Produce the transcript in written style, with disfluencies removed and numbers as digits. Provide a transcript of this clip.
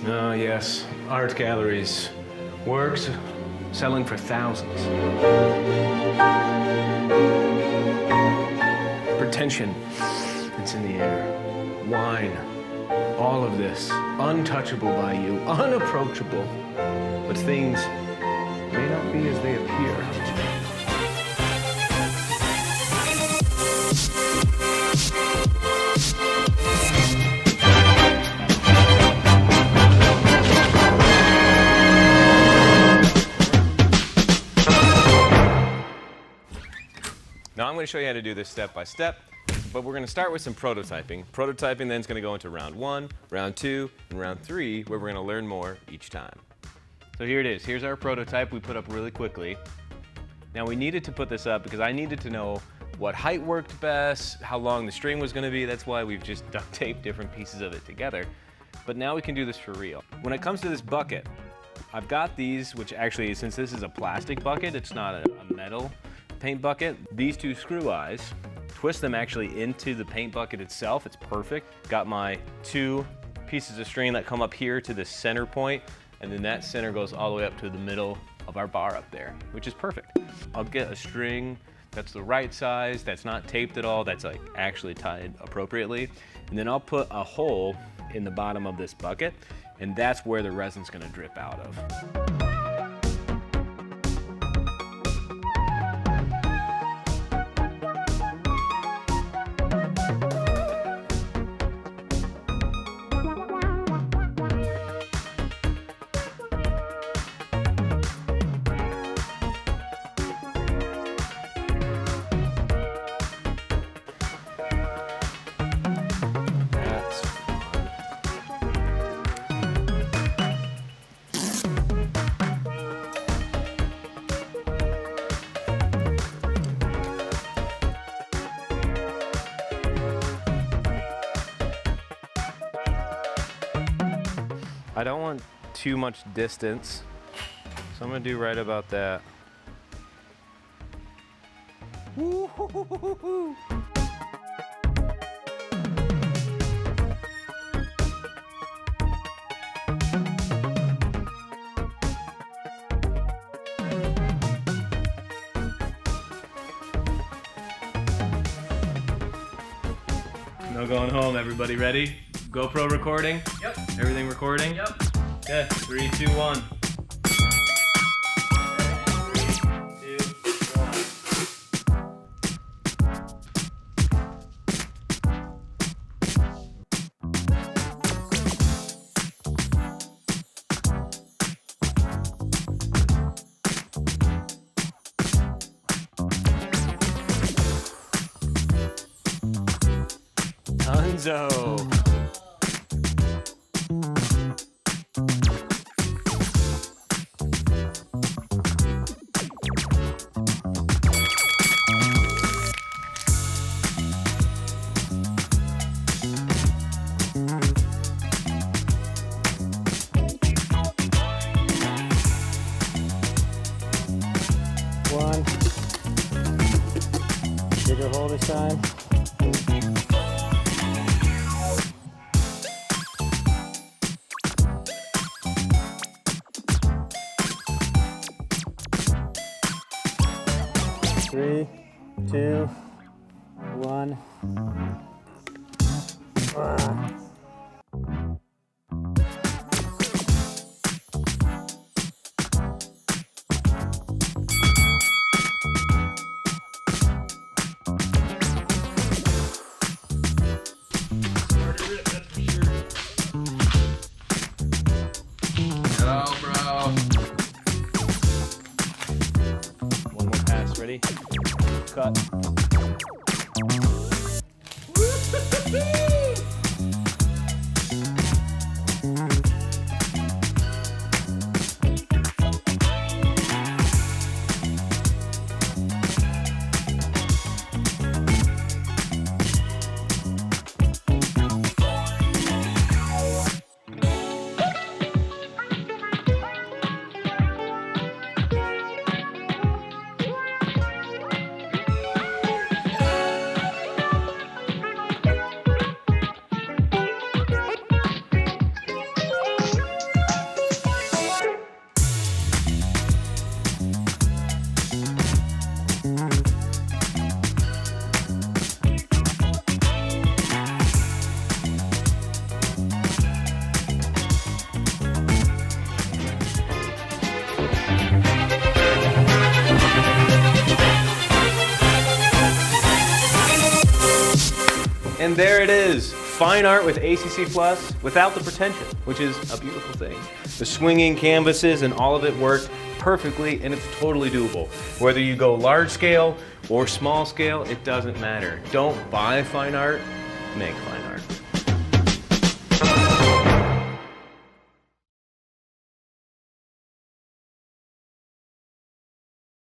Oh, yes. Art galleries. Works selling for thousands. Pretension. It's in the air. Wine. All of this. Untouchable by you. Unapproachable. But things may not be as they appear. Now I'm going to show you how to do this step by step, but we're going to start with some prototyping. Prototyping then is going to go into round 1, round 2, and round 3, where we're going to learn more each time. So here it is. Here's our prototype we put up really quickly. Now we needed to put this up because I needed to know what height worked best, how long the string was going to be. That's why we've just duct taped different pieces of it together. But now we can do this for real. When it comes to this bucket, I've got these, which actually, since this is a plastic bucket, it's not a metal paint bucket. These two screw eyes, twist them actually into the paint bucket itself. It's perfect. Got my 2 pieces of string that come up here to the center point, and then that center goes all the way up to the middle of our bar up there, which is perfect. I'll get a string that's the right size, that's not taped at all, that's like actually tied appropriately. And then I'll put a hole in the bottom of this bucket, and that's where the resin's gonna drip out of. I don't want too much distance, so I'm gonna do right about that. Woo-hoo-hoo-hoo-hoo. No going home, everybody. Ready? GoPro recording? Yep. Everything recording? Yep. Okay, 3, 2, 1. Dunzo. One. Bigger hole this time. Three, 2, 1. One more pass, ready? Cut. And there it is, fine art with ACC Plus without the pretension, which is a beautiful thing. The swinging canvases and all of it worked perfectly, and it's totally doable. Whether you go large scale or small scale, it doesn't matter. Don't buy fine art, make fine art.